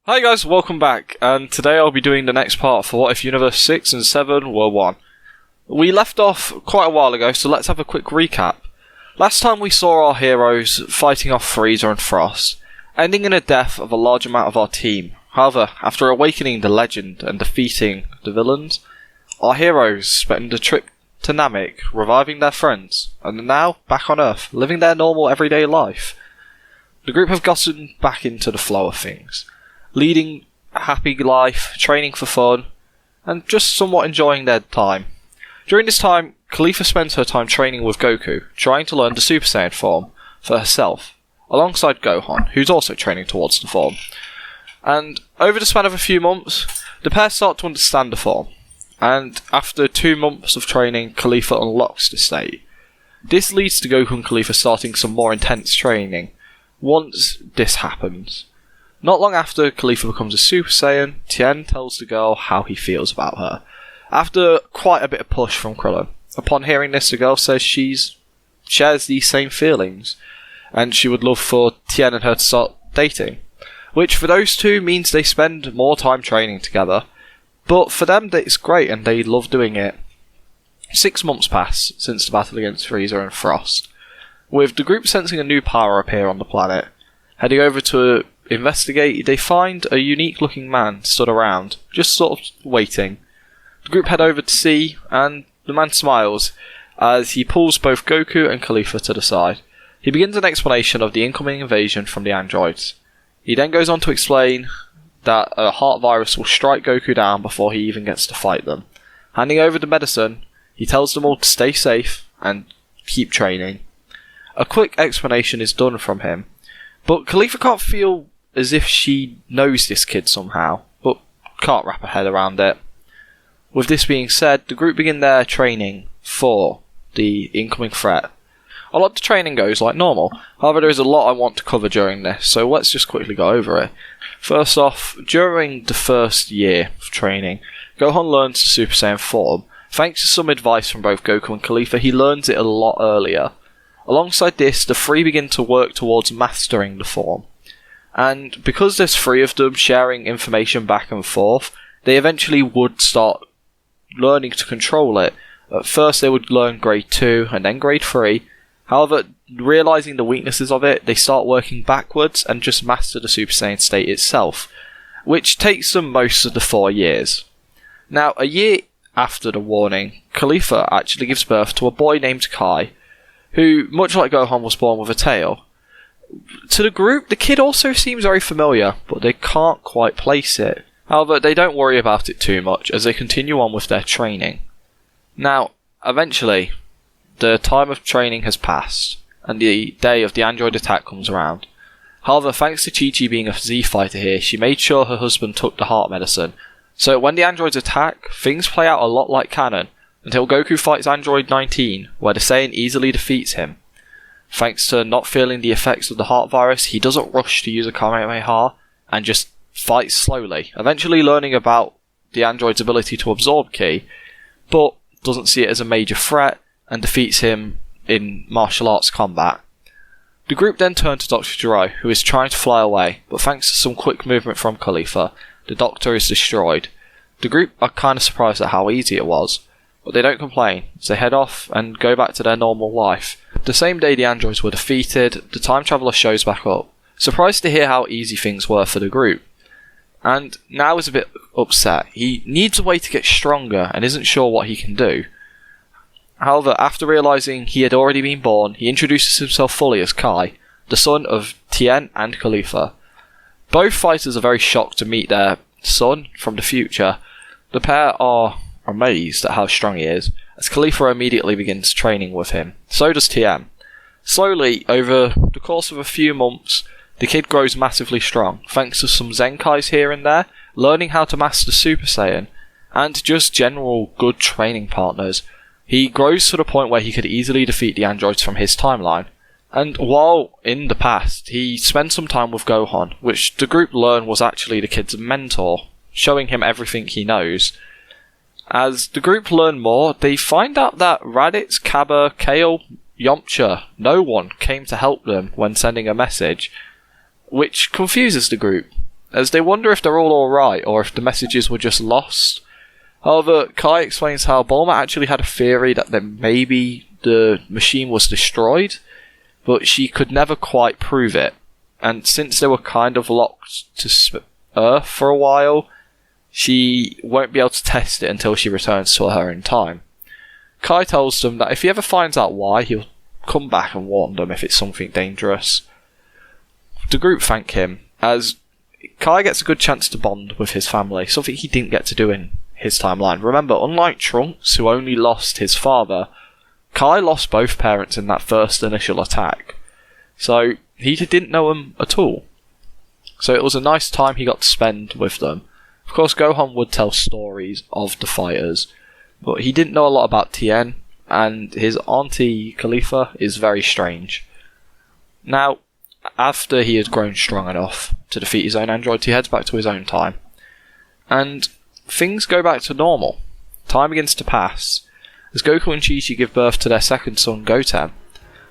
Hi guys, welcome back, and today I'll be doing the next part for What If Universe 6 and 7 were 1. We left off quite a while ago, so let's have a quick recap. Last time we saw our heroes fighting off Frieza and Frost, ending in a death of a large amount of our team. However, after awakening the legend and defeating the villains, our heroes spent a trip to Namek, reviving their friends, and are now back on Earth, living their normal everyday life. The group have gotten back into the flow of things, leading a happy life, training for fun, and just somewhat enjoying their time. During this time, Khalifa spends her time training with Goku, trying to learn the Super Saiyan form for herself, alongside Gohan, who's also training towards the form. And over the span of a few months, the pair start to understand the form, and after 2 months of training, Khalifa unlocks the state. This leads to Goku and Khalifa starting some more intense training. Once this happens, not long after Khalifa becomes a Super Saiyan, Tien tells the girl how he feels about her, after quite a bit of push from Krillin. Upon hearing this, the girl says she shares these same feelings, and she would love for Tien and her to start dating, which for those two means they spend more time training together, but for them it's great and they love doing it. 6 months pass since the battle against Frieza and Frost, with the group sensing a new power appear on the planet. Heading over to investigate, they find a unique looking man stood around, just sort of waiting. The group head over to see, and the man smiles as he pulls both Goku and Khalifa to the side. He begins an explanation of the incoming invasion from the androids. He then goes on to explain that a heart virus will strike Goku down before he even gets to fight them. Handing over the medicine, he tells them all to stay safe and keep training. A quick explanation is done from him, but Khalifa can't feel as if she knows this kid somehow, but can't wrap her head around it. With this being said, the group begin their training for the incoming threat. A lot of the training goes like normal, however there is a lot I want to cover during this, so let's just quickly go over it. First off, during the first year of training, Gohan learns the Super Saiyan form. Thanks to some advice from both Goku and Khalifa, he learns it a lot earlier. Alongside this, the three begin to work towards mastering the form. And because there's 3 of them sharing information back and forth, they eventually would start learning to control it. At first they would learn grade 2 and then grade 3. However, realising the weaknesses of it, they start working backwards and just master the Super Saiyan state itself, which takes them most of the 4 years. Now, a year after the warning, Khalifa actually gives birth to a boy named Kai, who, much like Gohan, was born with a tail. To the group, the kid also seems very familiar, but they can't quite place it. However, they don't worry about it too much as they continue on with their training. Now, eventually, the time of training has passed, and the day of the android attack comes around. However, thanks to Chi-Chi being a Z fighter here, she made sure her husband took the heart medicine, so when the androids attack, things play out a lot like canon, until Goku fights Android 19, where the Saiyan easily defeats him. Thanks to not feeling the effects of the heart virus, he doesn't rush to use a Kamehameha, and just fights slowly, eventually learning about the android's ability to absorb Ki, but doesn't see it as a major threat, and defeats him in martial arts combat. The group then turn to Dr. Gero, who is trying to fly away, but thanks to some quick movement from Khalifa, the Doctor is destroyed. The group are kinda surprised at how easy it was, but they don't complain, as they head off and go back to their normal life. The same day the androids were defeated, the time traveller shows back up, surprised to hear how easy things were for the group. And now is a bit upset. He needs a way to get stronger and isn't sure what he can do. However, after realising he had already been born, he introduces himself fully as Kai, the son of Tien and Khalifa. Both fighters are very shocked to meet their son from the future. The pair are amazed at how strong he is, as Khalifa immediately begins training with him. So does Tien. Slowly, over the course of a few months, the kid grows massively strong, thanks to some Zenkais here and there, learning how to master Super Saiyan, and just general good training partners. He grows to the point where he could easily defeat the androids from his timeline. And while in the past, he spent some time with Gohan, which the group learn was actually the kid's mentor, showing him everything he knows. As the group learn more, they find out that Raditz, Kaba, Kale, Yamcha, no one came to help them when sending a message, which confuses the group. as they wonder if they're all alright or if the messages were just lost. However, Kai explains how Bulma actually had a theory that maybe the machine was destroyed, but she could never quite prove it. And since they were kind of locked to Earth for a while, she won't be able to test it until she returns to her own time. Kai tells them that if he ever finds out why, he'll come back and warn them if it's something dangerous. The group thank him, as Kai gets a good chance to bond with his family, something he didn't get to do in his timeline. Remember, unlike Trunks, who only lost his father, Kai lost both parents in that first initial attack. So, he didn't know them at all. So it was a nice time he got to spend with them. Of course, Gohan would tell stories of the fighters, but he didn't know a lot about Tien, and his auntie Khalifa is very strange. Now, after he had grown strong enough to defeat his own androids, he heads back to his own time. And things go back to normal. Time begins to pass, as Goku and Chi-Chi give birth to their second son, Goten,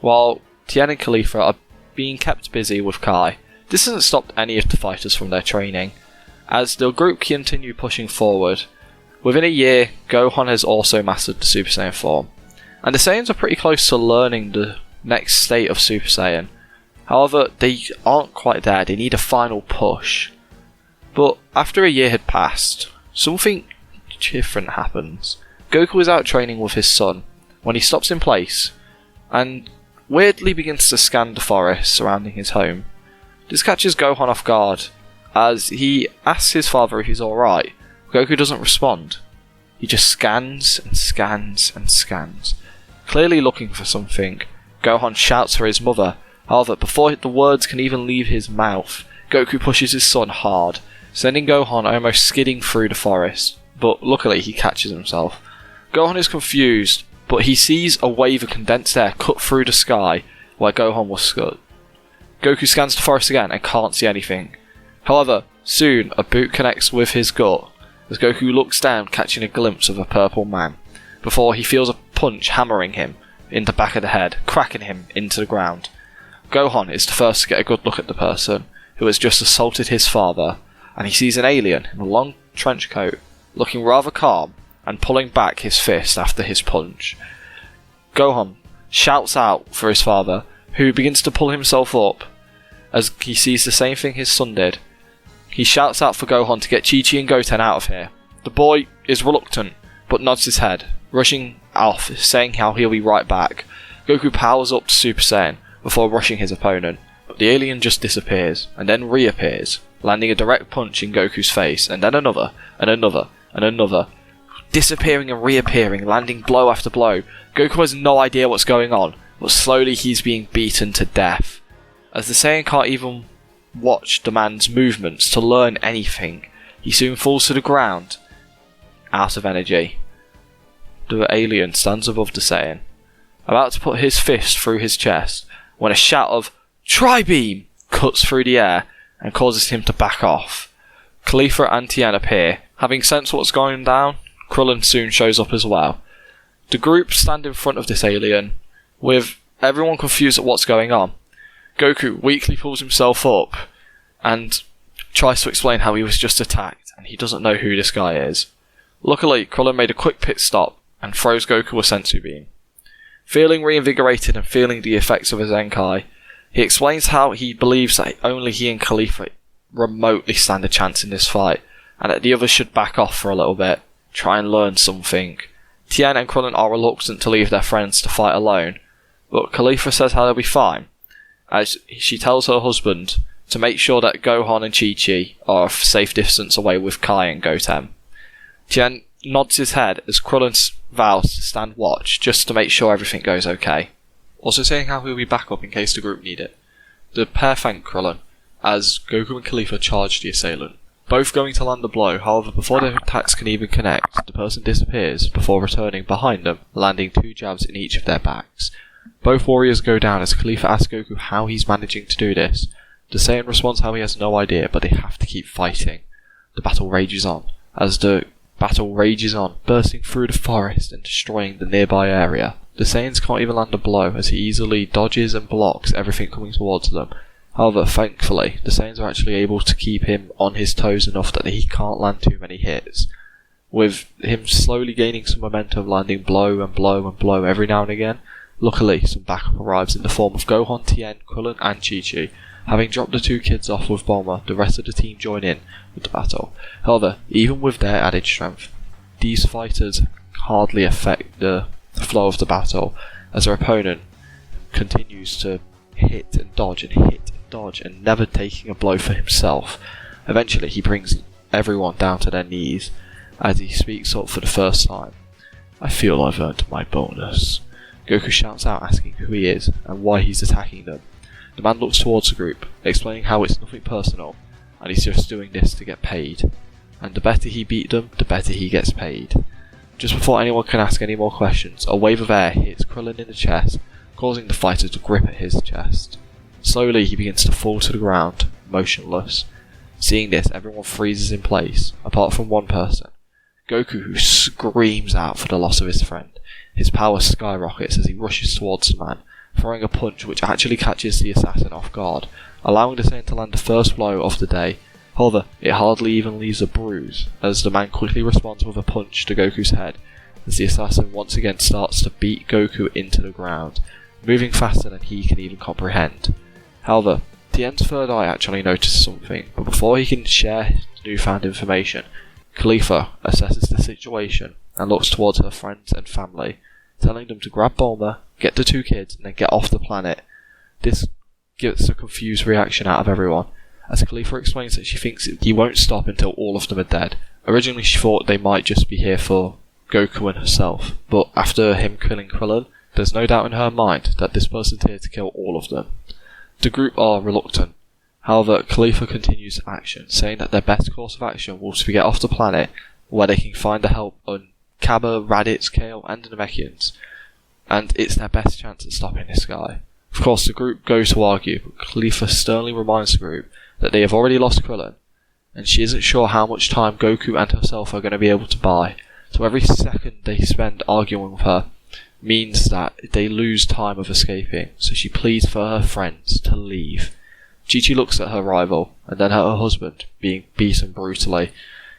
while Tien and Khalifa are being kept busy with Kai. This hasn't stopped any of the fighters from their training, as the group continue pushing forward. Within a year, Gohan has also mastered the Super Saiyan form, and the Saiyans are pretty close to learning the next state of Super Saiyan. However, they aren't quite there, they need a final push. But after a year had passed, something different happens. Goku is out training with his son when he stops in place and weirdly begins to scan the forest surrounding his home. This catches Gohan off guard, as he asks his father if he's alright. Goku doesn't respond. He just scans and scans and scans, clearly looking for something. Gohan shouts for his mother. However, before the words can even leave his mouth, Goku pushes his son hard, sending Gohan almost skidding through the forest, but luckily he catches himself. Gohan is confused, but he sees a wave of condensed air cut through the sky where Gohan was stood. Goku scans the forest again and can't see anything. However, soon a boot connects with his gut as Goku looks down, catching a glimpse of a purple man, before he feels a punch hammering him in the back of the head, cracking him into the ground. Gohan is the first to get a good look at the person who has just assaulted his father, and he sees an alien in a long trench coat, looking rather calm and pulling back his fist after his punch. Gohan shouts out for his father, who begins to pull himself up as he sees the same thing his son did. He shouts out for Gohan to get Chi-Chi and Goten out of here. The boy is reluctant, but nods his head, rushing off, saying how he'll be right back. Goku powers up to Super Saiyan before rushing his opponent, but the alien just disappears, and then reappears, landing a direct punch in Goku's face, and then another, and another, and another, disappearing and reappearing, landing blow after blow. Goku has no idea what's going on, but slowly he's being beaten to death. As the Saiyan can't even watch the man's movements to learn anything, he soon falls to the ground, out of energy. The alien stands above the Saiyan, about to put his fist through his chest, when a shout of "Tri-beam" cuts through the air and causes him to back off. Khalifa and Tien appear. Having sensed what's going down, Krillin soon shows up as well. The group stand in front of this alien, with everyone confused at what's going on. Goku weakly pulls himself up and tries to explain how he was just attacked and he doesn't know who this guy is. Luckily, Krillin made a quick pit stop and throws Goku a senzu beam. Feeling reinvigorated and feeling the effects of his Zenkai, he explains how he believes that only he and Khalifa remotely stand a chance in this fight, and that the others should back off for a little bit, try and learn something. Tien and Krillin are reluctant to leave their friends to fight alone, but Khalifa says how they'll be fine, as she tells her husband to make sure that Gohan and Chi-Chi are a safe distance away with Kai and Goten. Tien nods his head as Krillin vows to stand watch just to make sure everything goes okay, also saying how he'll be back up in case the group need it. The pair thank Krillin as Goku and Khalifa charge the assailant, both going to land a blow. However, before their attacks can even connect, the person disappears before returning behind them, landing 2 jabs in each of their backs. Both warriors go down as Khalifa asks Goku how he's managing to do this. The Saiyan responds how he has no idea, but they have to keep fighting. The battle rages on, bursting through the forest and destroying the nearby area. The Saiyans can't even land a blow as he easily dodges and blocks everything coming towards them, However, thankfully, the Saiyans are actually able to keep him on his toes enough that he can't land too many hits, with him slowly gaining some momentum, landing blow and blow and blow every now and again. Luckily, some backup arrives in the form of Gohan, Tien, Krillin and Chi-Chi. Having dropped the two kids off with Bulma, the rest of the team join in with the battle. However, even with their added strength, these fighters hardly affect the flow of the battle, as their opponent continues to hit and dodge and never taking a blow for himself. Eventually he brings everyone down to their knees as he speaks up for the first time. "I feel I've earned my bonus." Goku shouts out asking who he is and why he's attacking them. The man looks towards the group, explaining how it's nothing personal and he's just doing this to get paid. And the better he beat them, the better he gets paid. Just before anyone can ask any more questions, a wave of air hits Krillin in the chest, causing the fighter to grip at his chest. Slowly he begins to fall to the ground, motionless. Seeing this, everyone freezes in place, apart from one person, Goku, who screams out for the loss of his friend. His power skyrockets as he rushes towards the man, throwing a punch which actually catches the assassin off guard, allowing the Saiyan to land the first blow of the day. However, it hardly even leaves a bruise, as the man quickly responds with a punch to Goku's head, as the assassin once again starts to beat Goku into the ground, moving faster than he can even comprehend. However, Tien's third eye actually notices something, but before he can share his newfound information, Khalifa assesses the situation and looks towards her friends and family, telling them to grab Bulma, get the two kids, and then get off the planet. This gets a confused reaction out of everyone, as Khalifa explains that she thinks he won't stop until all of them are dead. Originally she thought they might just be here for Goku and herself, but after him killing Krillin, there's no doubt in her mind that this person's here to kill all of them. The group are reluctant. However, Khalifa continues action, saying that their best course of action will be to get off the planet, where they can find the help on Cabba, Raditz, Kale and the Namekians, and it's their best chance at stopping this guy. Of course, the group go to argue, but Khalifa sternly reminds the group that they have already lost Krillin, and she isn't sure how much time Goku and herself are going to be able to buy, so every second they spend arguing with her means that they lose time of escaping, so she pleads for her friends to leave. Chi-Chi looks at her rival, and then at her husband, being beaten brutally.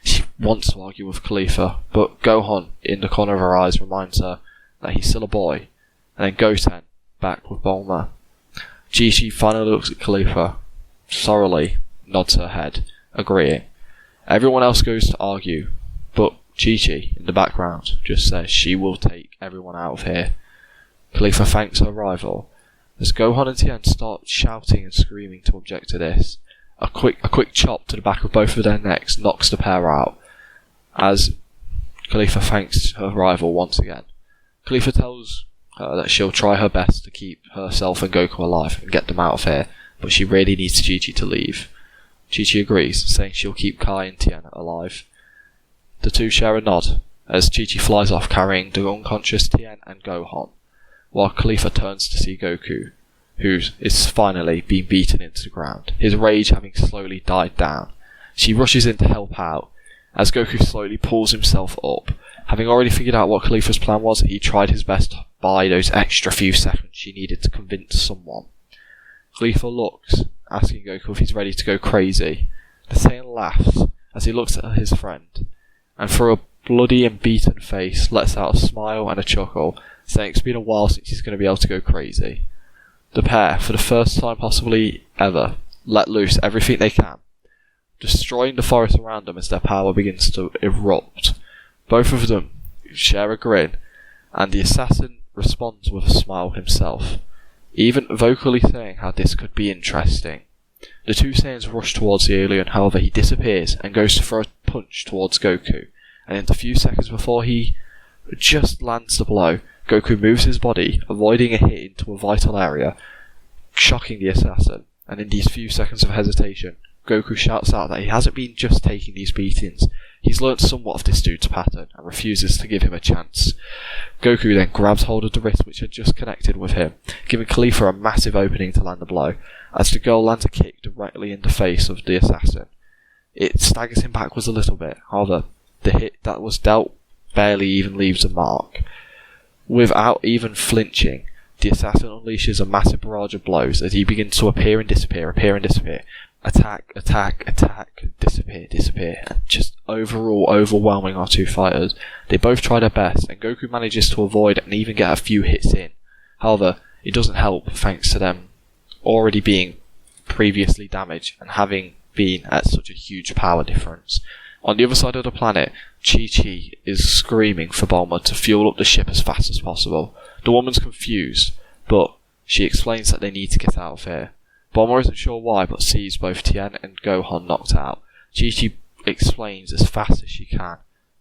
She wants to argue with Khalifa, but Gohan, in the corner of her eyes, reminds her that he's still a boy, and then Goten, back with Bulma. Chi-Chi finally looks at Khalifa, sorrowfully nods her head, agreeing. Everyone else goes to argue, but Chi-Chi, in the background, just says she will take everyone out of here. Khalifa thanks her rival, as Gohan and Tien start shouting and screaming to object to this. A quick chop to the back of both of their necks knocks the pair out, as Khalifa thanks her rival once again. Khalifa tells her that she'll try her best to keep herself and Goku alive and get them out of here, but she really needs Chi-Chi to leave. Chi-Chi agrees, saying she'll keep Kai and Tien alive. The two share a nod, as Chi-Chi flies off carrying the unconscious Tien and Gohan, while Khalifa turns to see Goku, who is finally being beaten into the ground, his rage having slowly died down. She rushes in to help out, as Goku slowly pulls himself up. Having already figured out what Khalifa's plan was, he tried his best to buy those extra few seconds she needed to convince someone. Khalifa looks, asking Goku if he's ready to go crazy. The Saiyan laughs as he looks at his friend, and through a bloody and beaten face lets out a smile and a chuckle, saying it's been a while since he's going to be able to go crazy. The pair, for the first time possibly ever, let loose everything they can, destroying the forest around them as their power begins to erupt. Both of them share a grin, and the assassin responds with a smile himself, even vocally saying how this could be interesting. The two Saiyans rush towards the alien, however he disappears and goes to throw a punch towards Goku, and in the few seconds before he just lands the blow, Goku moves his body, avoiding a hit into a vital area, shocking the assassin, and in these few seconds of hesitation, Goku shouts out that he hasn't been just taking these beatings, he's learnt somewhat of this dude's pattern, and refuses to give him a chance. Goku then grabs hold of the wrist which had just connected with him, giving Khalifa a massive opening to land the blow, as the girl lands a kick directly in the face of the assassin. It staggers him backwards a little bit, however, the hit that was dealt barely even leaves a mark. Without even flinching, The assassin unleashes a massive barrage of blows as he begins to appear and disappear, attack, disappear, and just overall overwhelming our two fighters. They both try their best, and Goku manages to avoid and even get a few hits in. However, it doesn't help thanks to them already being previously damaged and having been at such a huge power difference. On the other side of the planet, Chi-Chi is screaming for Bulma to fuel up the ship as fast as possible. The woman's confused, but she explains that they need to get out of here. Bulma isn't sure why, but sees both Tien and Gohan knocked out. Chi-Chi explains as fast as she can.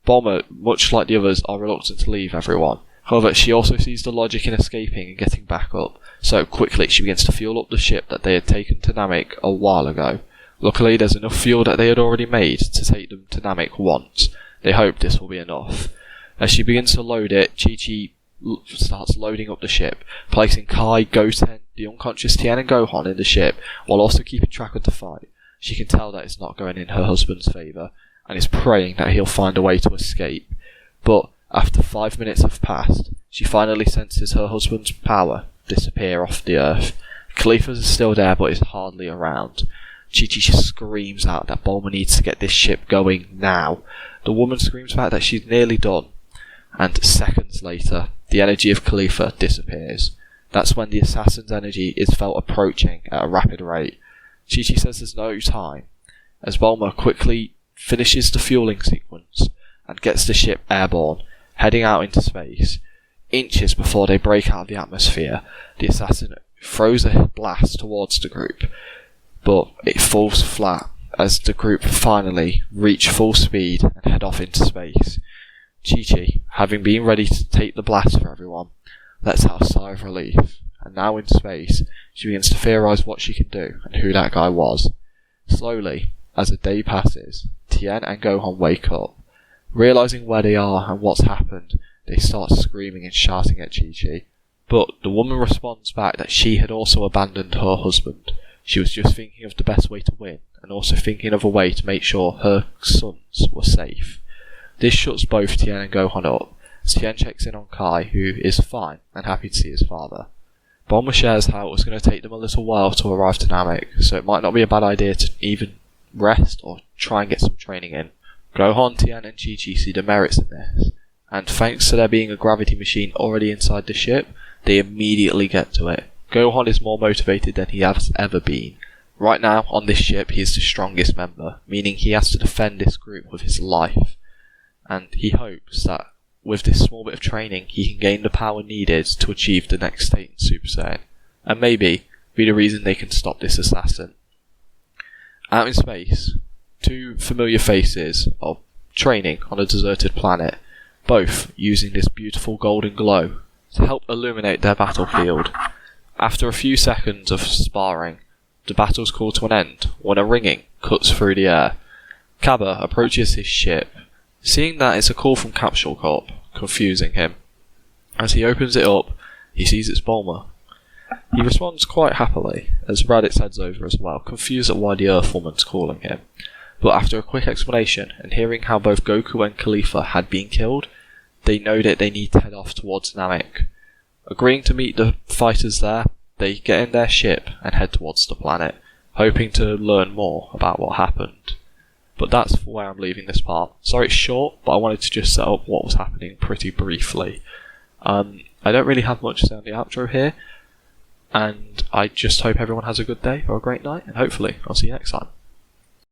Bulma, much like the others, are reluctant to leave everyone. However, she also sees the logic in escaping and getting back up, so quickly she begins to fuel up the ship that they had taken to Namek a while ago. Luckily, there's enough fuel that they had already made to take them to Namek once. They hope this will be enough. As she begins to load it, Chi-Chi starts loading up the ship, placing Kai, Goten, the unconscious Tien and Gohan in the ship, while also keeping track of the fight. She can tell that it's not going in her husband's favour, and is praying that he'll find a way to escape. But after 5 minutes have passed, she finally senses her husband's power disappear off the earth. Khalifa is still there, but is hardly around. Chi-Chi screams out that Bulma needs to get this ship going now. The woman screams back that she's nearly done, and seconds later, the energy of Khalifa disappears. That's when the assassin's energy is felt approaching at a rapid rate. Chi-Chi says there's no time, as Bulma quickly finishes the fueling sequence and gets the ship airborne, heading out into space. Inches before they break out of the atmosphere, the assassin throws a blast towards the group, but it falls flat as the group finally reach full speed and head off into space. Chi-Chi, having been ready to take the blast for everyone, lets out a sigh of relief, and now in space, she begins to theorise what she can do and who that guy was. Slowly, as a day passes, Tien and Gohan wake up. Realising where they are and what's happened, they start screaming and shouting at Chi-Chi, but the woman responds back that she had also abandoned her husband. She was just thinking of the best way to win, and also thinking of a way to make sure her sons were safe. This shuts both Tien and Gohan up, as Tien checks in on Kai, who is fine and happy to see his father. Bulma shares how it was going to take them a little while to arrive to Namek, so it might not be a bad idea to even rest or try and get some training in. Gohan, Tien and Chi-Chi see the merits in this, and thanks to there being a gravity machine already inside the ship, they immediately get to it. Gohan is more motivated than he has ever been. Right now, on this ship, he is the strongest member, meaning he has to defend this group with his life. And he hopes that, with this small bit of training, he can gain the power needed to achieve the next state in Super Saiyan, and maybe be the reason they can stop this assassin. Out in space, two familiar faces are training on a deserted planet, both using this beautiful golden glow to help illuminate their battlefield. After a few seconds of sparring, the battle's called to an end when a ringing cuts through the air. Cabba approaches his ship, seeing that it's a call from Capsule Corp, confusing him. As he opens it up, he sees it's Bulma. He responds quite happily, as Raditz heads over as well, confused at why the Earth Woman's calling him. But after a quick explanation, and hearing how both Goku and Khalifa had been killed, they know that they need to head off towards Namek. Agreeing to meet the fighters there, they get in their ship and head towards the planet, hoping to learn more about what happened. But that's where I'm leaving this part. Sorry it's short, but I wanted to just set up what was happening pretty briefly. I don't really have much to say on the outro here, and I just hope everyone has a good day or a great night, and hopefully I'll see you next time.